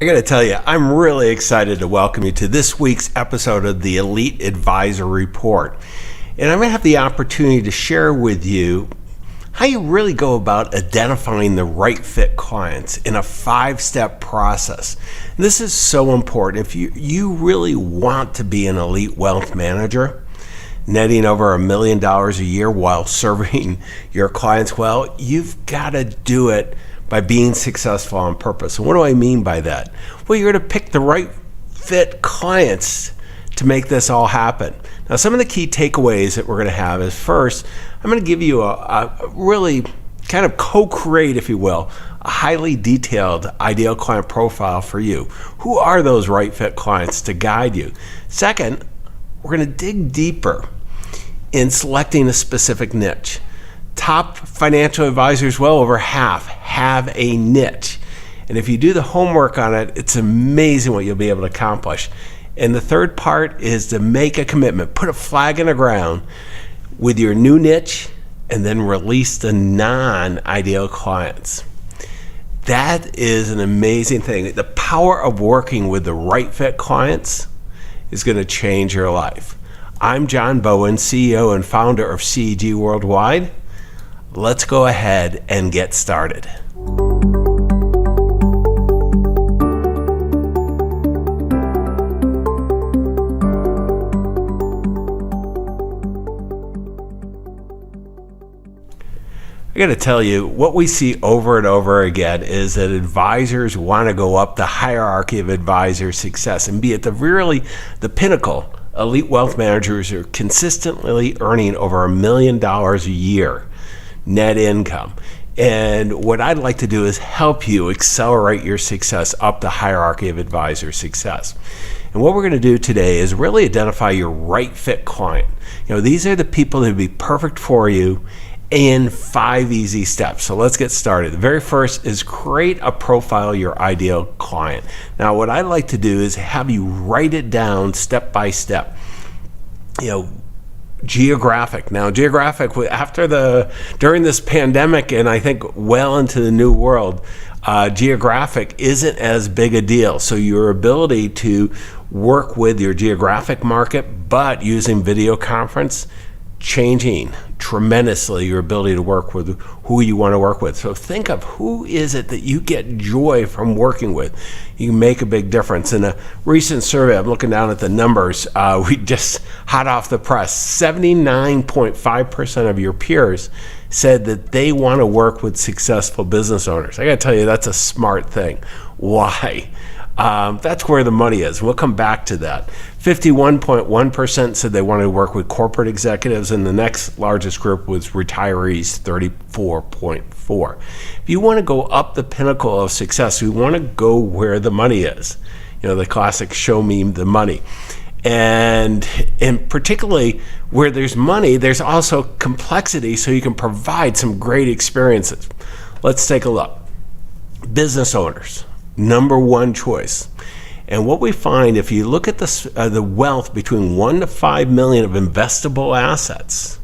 I got to tell you, I'm really excited to welcome you to this week's episode of the Elite Advisor Report. And I'm going to have the opportunity to share with you how you really go about identifying the right fit clients in a 5-step process. And this is so important. If you really want to be an elite wealth manager, netting over $1 million a year while serving your clients well, you've got to do it by being successful on purpose. And what do I mean by that? Well, you're going to pick the right fit clients to make this all happen. Now, some of the key takeaways that we're going to have is, first, I'm going to give you a really kind of co-create, if you will, a highly detailed ideal client profile for you. Who are those right fit clients to guide you? Second, we're going to dig deeper in selecting a specific niche. Top financial advisors, well over half, have a niche. And if you do the homework on it, it's amazing what you'll be able to accomplish. And the third part is to make a commitment, put a flag in the ground with your new niche, and then release the non-ideal clients. That is an amazing thing. The power of working with the right fit clients is going to change your life. I'm John Bowen, CEO and founder of CEG Worldwide. Let's go ahead and get started. I got to tell you, what we see over and over again is that advisors want to go up the hierarchy of advisor success and be at the pinnacle. Elite wealth managers are consistently earning over $1 million a year net income. And what I'd like to do is help you accelerate your success up the hierarchy of advisor success. And what we're going to do today is really identify your right fit client. These are the people that would be perfect for you in 5 easy steps. So let's get started. The very first is create a profile of your ideal client. Now, what I'd like to do is have you write it down step by step. Geographic. Now, geographic, during this pandemic, and I think well into the new world, geographic isn't as big a deal. So your ability to work with your geographic market, but using video conference, changing tremendously your ability to work with who you want to work with. So think of who is it that you get joy from working with. You can make a big difference. In a recent survey, I'm looking down at the numbers, we just hot off the press, 79.5% of your peers said that they want to work with successful business owners. I got to tell you, that's a smart thing. Why? That's where the money is. We'll come back to that. 51.1% said they wanted to work with corporate executives, and the next largest group was retirees, 34.4%. If you want to go up the pinnacle of success, we want to go where the money is. The classic show me the money. And particularly where there's money, there's also complexity, so you can provide some great experiences. Let's take a look. Business owners. Number one choice. And what we find, if you look at the wealth between 1 to 5 million of investable assets,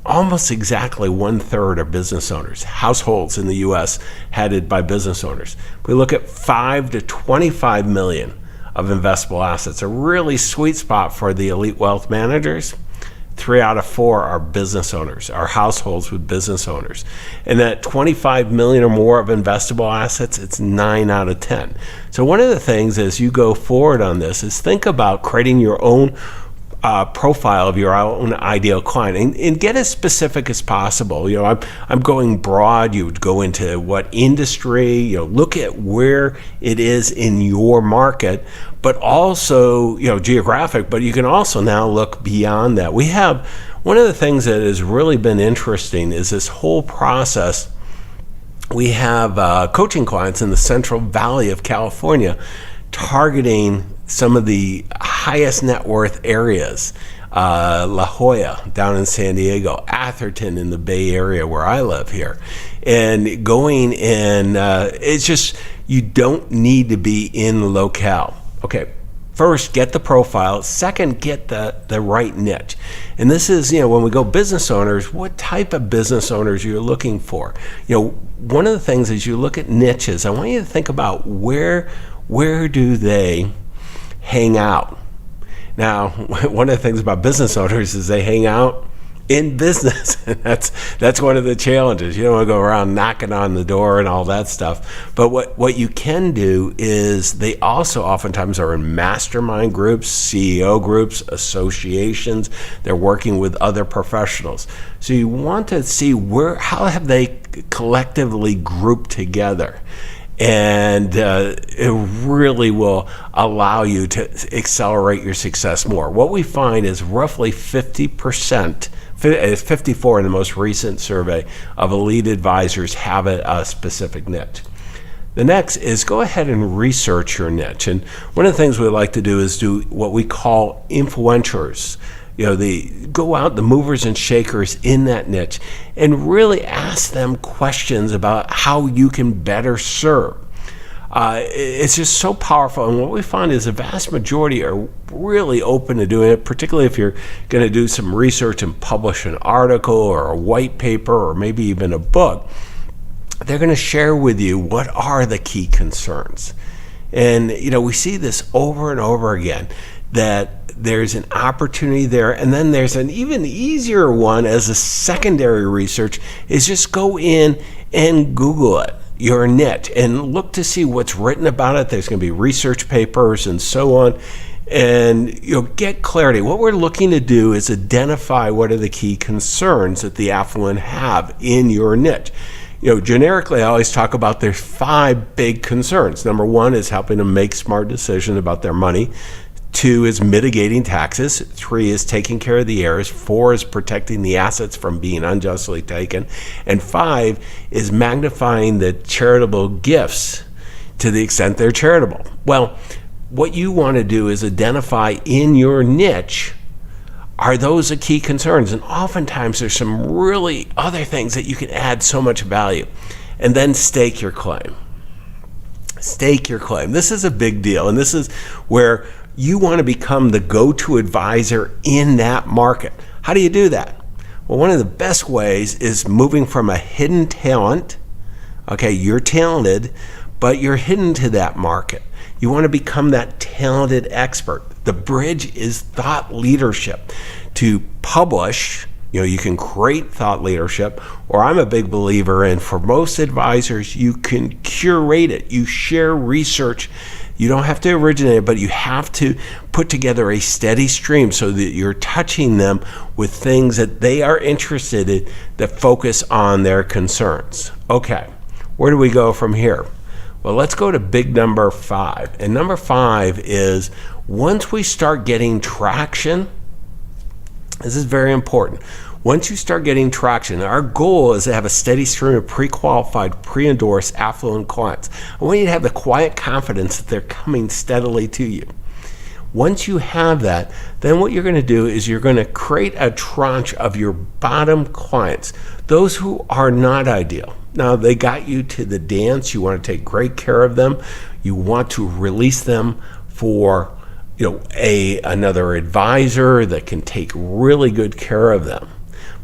almost exactly 1/3 are business owners, households in the U.S. headed by business owners. If we look at 5 to 25 million of investable assets, a really sweet spot for the elite wealth managers. 3 out of 4 are business owners, are households with business owners. And at 25 million or more of investable assets, it's 9 out of 10. So one of the things as you go forward on this is think about creating your own profile of your own ideal client and get as specific as possible. I'm going broad. You would go into what industry, look at where it is in your market, but also, geographic, but you can also now look beyond that. We have one of the things that has really been interesting is this whole process. We have coaching clients in the Central Valley of California targeting some of the highest net worth areas, La Jolla down in San Diego, Atherton in the Bay Area where I live here, and going in, it's just, you don't need to be in the locale. first, get the profile. Second, get the right niche. And this is, when we go business owners, what type of business owners you're looking for. One of the things is you look at niches. I want you to think about where do they hang out. Now, one of the things about business owners is they hang out in business. That's one of the challenges. You don't want to go around knocking on the door and all that stuff. But what you can do is they also oftentimes are in mastermind groups, CEO groups, associations. They're working with other professionals. So you want to see how have they collectively grouped together. And it really will allow you to accelerate your success more. What we find is roughly 50%, 54 in the most recent survey, of elite advisors have a specific niche. The next is go ahead and research your niche. And one of the things we like to do is do what we call influencers. Go out, the movers and shakers in that niche, and really ask them questions about how you can better serve. It's just so powerful. And what we find is the vast majority are really open to doing it, particularly if you're going to do some research and publish an article or a white paper or maybe even a book. They're going to share with you what are the key concerns. And, we see this over and over again, that there's an opportunity there. And then there's an even easier one as a secondary research is just go in and Google it, your niche, and look to see what's written about it. There's going to be research papers and so on. And you'll get clarity. What we're looking to do is identify what are the key concerns that the affluent have in your niche. Generically, I always talk about there's 5 big concerns. Number 1 is helping them make smart decisions about their money. 2 is mitigating taxes. 3 is taking care of the heirs. 4 is protecting the assets from being unjustly taken. And 5 is magnifying the charitable gifts to the extent they're charitable. Well, what you want to do is identify in your niche, are those the key concerns? And oftentimes there's some really other things that you can add so much value. And then stake your claim. Stake your claim. This is a big deal. And this is where you want to become the go-to advisor in that market. How do you do that? Well, one of the best ways is moving from a hidden talent. Okay, you're talented, but you're hidden to that market. You want to become that talented expert. The bridge is thought leadership. To publish, you can create thought leadership, or I'm a big believer in, for most advisors, you can curate it. You share research. You don't have to originate it, but you have to put together a steady stream so that you're touching them with things that they are interested in that focus on their concerns. Okay, where do we go from here? Well, let's go to big number 5. And number 5 is once we start getting traction, this is very important. Once you start getting traction, our goal is to have a steady stream of pre-qualified, pre-endorsed, affluent clients. I want you to have the quiet confidence that they're coming steadily to you. Once you have that, then what you're going to do is you're going to create a tranche of your bottom clients, those who are not ideal. Now, they got you to the dance. You want to take great care of them. You want to release them for another advisor that can take really good care of them.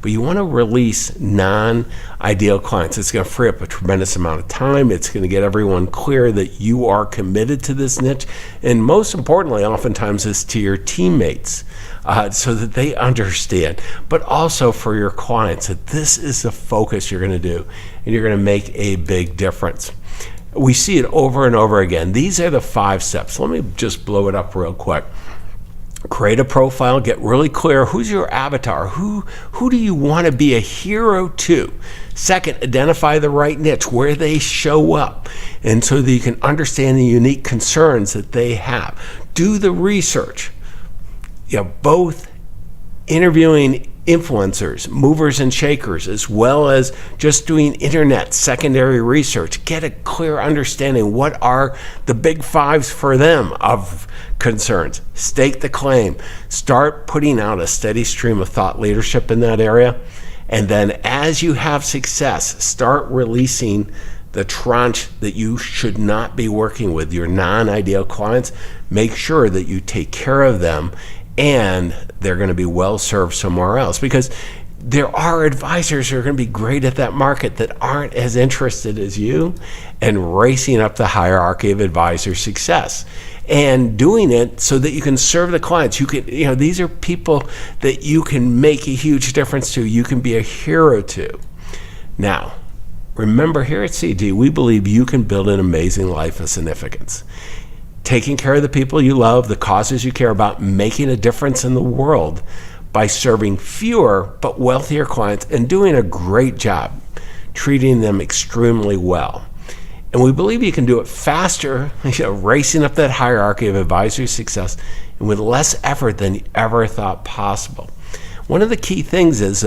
But you want to release non-ideal clients. It's going to free up a tremendous amount of time. It's going to get everyone clear that you are committed to this niche. And most importantly, oftentimes, is to your teammates so that they understand. But also for your clients, that this is the focus you're going to do. And you're going to make a big difference. We see it over and over again. These are the 5 steps. Let me just blow it up real quick. Create a profile, get really clear. Who's your avatar? Who do you want to be a hero to? Second, identify the right niche, where they show up, and so that you can understand the unique concerns that they have. Do the research. Both interviewing influencers, movers and shakers, as well as just doing internet secondary research. Get a clear understanding. What are the big 5s for them of concerns? Stake the claim. Start putting out a steady stream of thought leadership in that area. And then as you have success, start releasing the tranche that you should not be working with, your non-ideal clients. Make sure that you take care of them and they're going to be well served somewhere else, because there are advisors who are going to be great at that market that aren't as interested as you, and racing up the hierarchy of advisor success and doing it so that you can serve the clients. You can, these are people that you can make a huge difference to, you can be a hero to. Now, remember, here at CG, we believe you can build an amazing life of significance. Taking care of the people you love, the causes you care about, making a difference in the world by serving fewer but wealthier clients and doing a great job treating them extremely well. And we believe you can do it faster, racing up that hierarchy of advisory success, and with less effort than you ever thought possible. One of the key things is,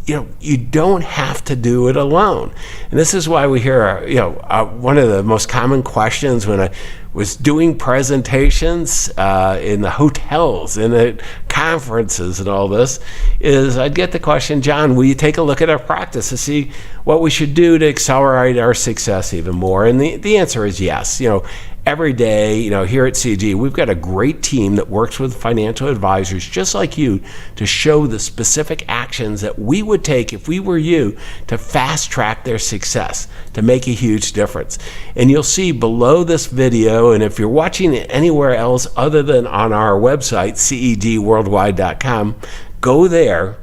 you don't have to do it alone. And this is why we hear, one of the most common questions when I was doing presentations in the hotels and at conferences and all this is I'd get the question, John, will you take a look at our practice to see what we should do to accelerate our success even more? And the answer is yes. Every day, here at CG, we've got a great team that works with financial advisors just like you to show the specific actions that we would take if we were you to fast track their success, to make a huge difference. And you'll see below this video, and if you're watching it anywhere else other than on our website, cegworldwide.com, go there,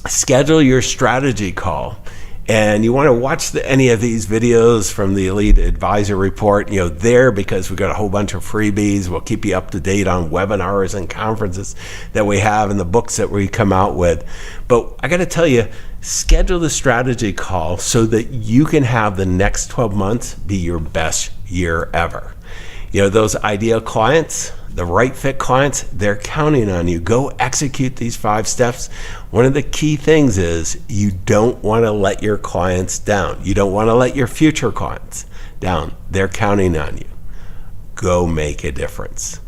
schedule your strategy call. And you want to watch any of these videos from the Elite Advisor Report, there, because we've got a whole bunch of freebies. We'll keep you up to date on webinars and conferences that we have and the books that we come out with. But I got to tell you, schedule the strategy call so that you can have the next 12 months be your best year ever. Those ideal clients, the right fit clients, they're counting on you. Go execute these 5 steps. One of the key things is you don't want to let your clients down. You don't want to let your future clients down. They're counting on you. Go make a difference.